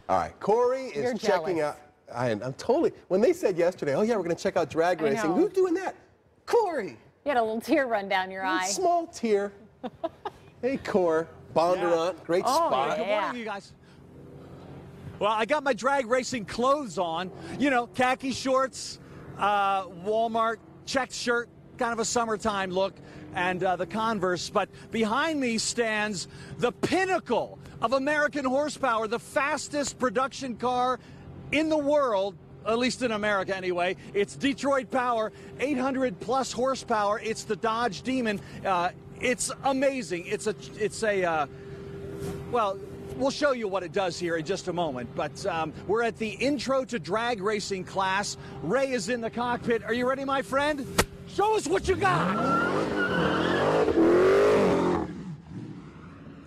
All right, Cory is You're checking jealous. out. I'm totally. When they said yesterday, oh yeah, we're going to check out drag racing. know. Who's doing that? Cory. You had a little tear run down your eye. Small tear. Hey, Cory. Bondurant, great spot. Good morning, you guys. Well, I got my drag racing clothes on. You know, khaki shorts, Walmart checked shirt, kind of a summertime look, and the Converse. But behind me stands the pinnacle of American horsepower, the fastest production car in the world, at least in America anyway. It's Detroit Power, 800 plus horsepower. It's the Dodge Demon. It's amazing. Well, we'll show you what it does here in just a moment. But we're at the Intro to Drag Racing class. Ray is in the cockpit. Are you ready, my friend? Show us what you got.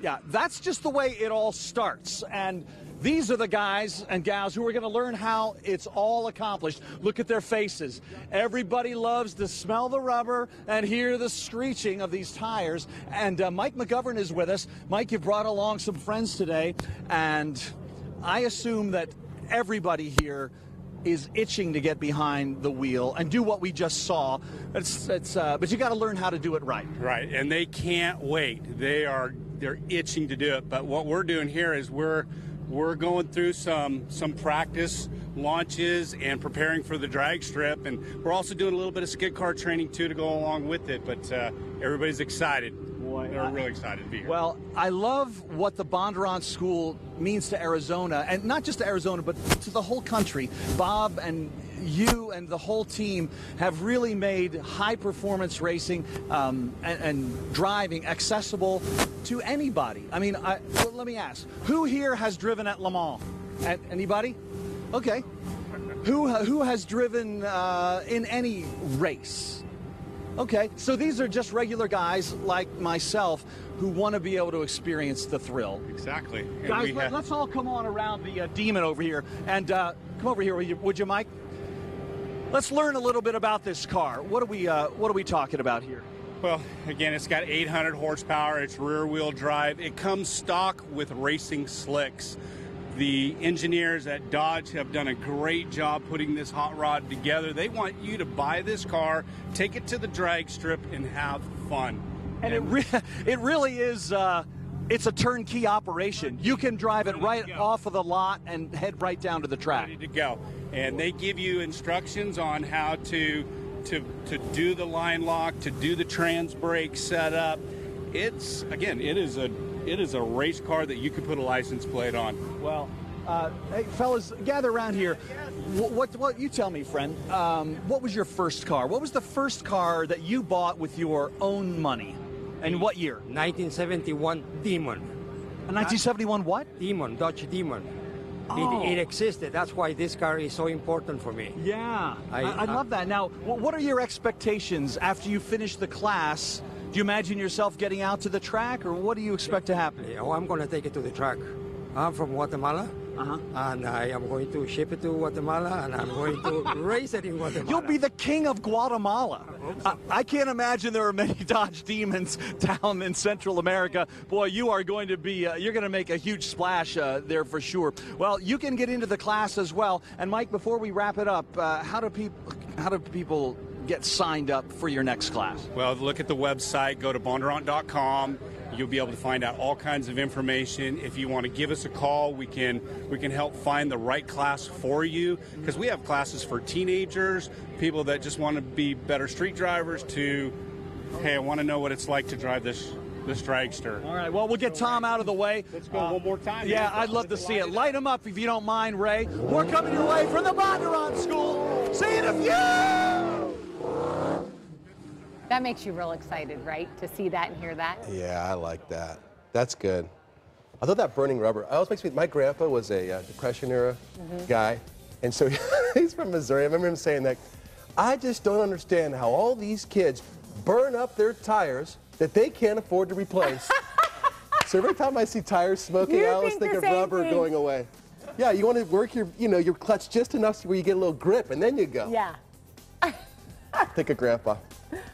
Yeah, that's just the way it all starts. And these are the guys and gals who are going to learn how it's all accomplished. Look at their faces. Everybody loves to smell the rubber and hear the screeching of these tires. And Mike McGovern is with us. Mike, you brought along some friends today, and I assume that everybody here is itching to get behind the wheel and do what we just saw. But you got to learn how to do it right. Right, and they can't wait. They're itching to do it. But what we're doing here is we're going through some practice launches and preparing for the drag strip, and we're also doing a little bit of skid car training too to go along with it. But everybody's excited. Boy, they're really excited to be here. Well, I love what the Bondurant School means to Arizona, and not just to Arizona, but to the whole country. Bob and you and the whole team have really made high-performance racing and driving accessible to anybody. I mean, well, let me ask, who here has driven at Le Mans? Anybody? Okay. Who has driven in any race? Okay, so these are just regular guys like myself who want to be able to experience the thrill. Exactly. And guys, let's all come on around the Demon over here. And come over here, would you, Mike? Let's learn a little bit about this car. What are we talking about here? Well, again, it's got 800 horsepower. It's rear-wheel drive. It comes stock with racing slicks. The engineers at Dodge have done a great job putting this hot rod together. They want you to buy this car, take it to the drag strip, and have fun. And it really is. It's a turnkey operation. You can drive it right off of the lot and head right down to the track. Ready to go. And they give you instructions on how to do the line lock, to do the trans brake setup. It is a race car that you could put a license plate on. Well, hey, fellas, gather around here. What you tell me, friend? What was your first car? What was the first car that you bought with your own money? And what year? 1971 Demon. A 1971 what? Demon, Dodge Demon. Oh. It existed. That's why this car is so important for me. Yeah, I love that. Now, what are your expectations after you finish the class? Do you imagine yourself getting out to the track, or what do you expect to happen? Oh, I'm going to take it to the track. I'm from Guatemala, and I am going to ship it to Guatemala, and I'm going to race it in Guatemala. You'll be the king of Guatemala. I can't imagine there are many Dodge Demons down in Central America. Boy, you are going to be, you're going to make a huge splash there for sure. Well, you can get into the class as well. And Mike, before we wrap it up, how do people get signed up for your next class? Well, look at the website, go to bondurant.com. You'll be able to find out all kinds of information. If you want to give us a call, we can help find the right class for you, because we have classes for teenagers, people that just want to be better street drivers, to, hey, I want to know what it's like to drive this dragster. All right, well, we'll get Tom out of the way. Let's go one more time. Yeah, I'd love to see it. Light them up if you don't mind, Ray. We're coming your way from the Bondurant School. See you in a few! That makes you real excited, right? To see that and hear that? Yeah, I like that. That's good. I thought that burning rubber, it always makes me, my grandpa was a Depression era guy, and so he's from Missouri. I remember him saying that, I just don't understand how all these kids burn up their tires that they can't afford to replace. So every time I see tires smoking, I always think of rubber going away. Yeah, you want to work your clutch just enough where you get a little grip, and then you go. Yeah. Think of Grandpa.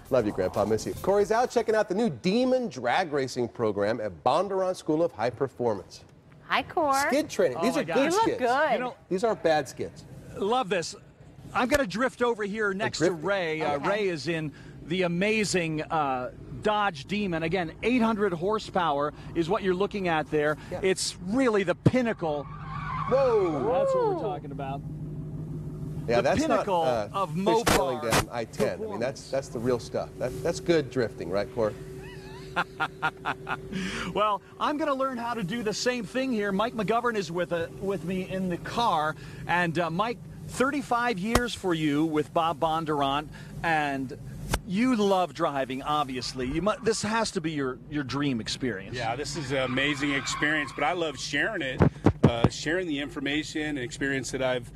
Love you, Grandpa. Miss you. Cory's out checking out the new Demon drag racing program at Bondurant School of High Performance. Hi, Cor. Skid training. These my are God. good You look skids. good. You know, These aren't bad skids. love this. I'm going to drift over here next to drifting. Ray. Okay. Ray is in the amazing Dodge Demon. Again, 800 horsepower is what you're looking at there. Yeah. It's really the pinnacle. Whoa! That's what we're talking about. Yeah, The that's pinnacle not of fishtailing Mopar down I-10. I mean, that's the real stuff. That's good drifting, right, Cory? Well, I'm going to learn how to do the same thing here. Mike McGovern is with me in the car. And Mike, 35 years for you with Bob Bondurant, and you love driving, obviously. This has to be your dream experience. Yeah, this is an amazing experience, but I love sharing it, sharing the information and experience that I've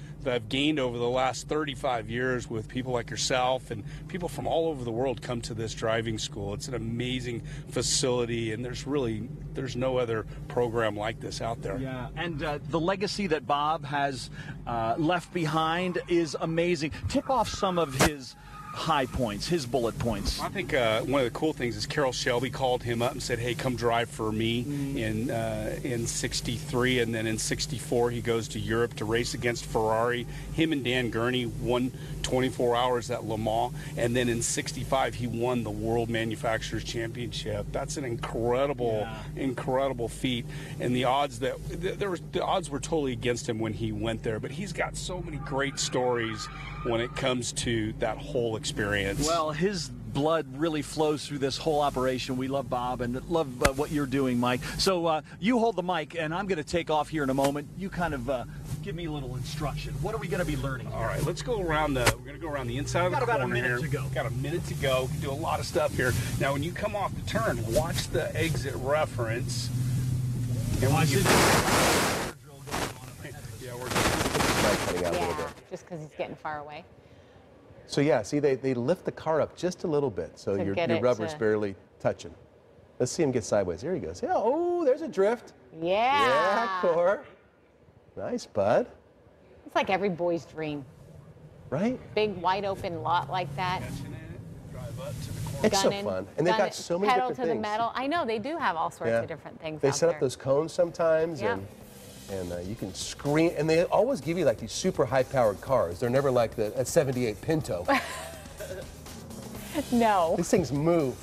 gained over the last 35 years with people like yourself, and people from all over the world come to this driving school. It's an amazing facility, and there's no other program like this out there. Yeah, and the legacy that Bob has left behind is amazing. Tip off some of his high points, his bullet points. I think one of the cool things is Carroll Shelby called him up and said, "Hey, come drive for me." In '63, and then in '64 he goes to Europe to race against Ferrari. Him and Dan Gurney won 24 hours at Le Mans, and then in '65 he won the World Manufacturers Championship. That's an incredible feat. And the odds the odds were totally against him when he went there, but he's got so many great stories when it comes to that whole experience. Well, his blood really flows through this whole operation. We love Bob and love what you're doing, Mike. So you hold the mic, and I'm going to take off here in a moment. You kind of give me a little instruction. What are we going to be learning? All right, let's go around we're going to go around the inside of the corner about a minute here. to go. Got a minute to go. We can do a lot of stuff here. Now, when you come off the turn, watch the exit reference. And when you... Yeah, we're Cutting out a little Yeah, bit. just because he's getting far away. So yeah, see, they lift the car up just a little bit, so To your get it rubber's to- barely touching. Let's see him get sideways. There he goes. Yeah, oh, there's a drift. Yeah. Yeah, Cor. Nice, bud. It's like every boy's dream. Right? Big, wide open lot like that. drive up to the corner. It's so Gunning, fun. And they've got gunning, so many pedal different to things. the metal. I know, they do have all sorts Yeah. of different things They out set there. up those cones sometimes, Yeah. and you can scream. And they always give you like these super high-powered cars. They're never like a '78 Pinto. No. These things move.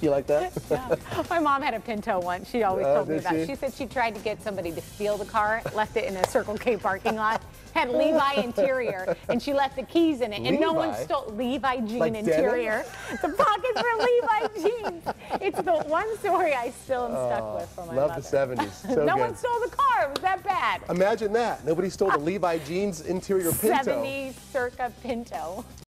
You like that? Yeah. My mom had a Pinto once. She always Oh, told me did about it. she? She said she tried to get somebody to steal the car, left it in a Circle K parking lot, had Levi interior, and she left the keys in it. And no one Levi? stole Levi jean Like denim? interior. The pockets were Levi jeans. It's the one story I still am stuck with from my Love mother. the '70s. So No good. one stole the car. It was that bad. Imagine that. Nobody stole the Levi jeans interior Pinto. 70s circa Pinto.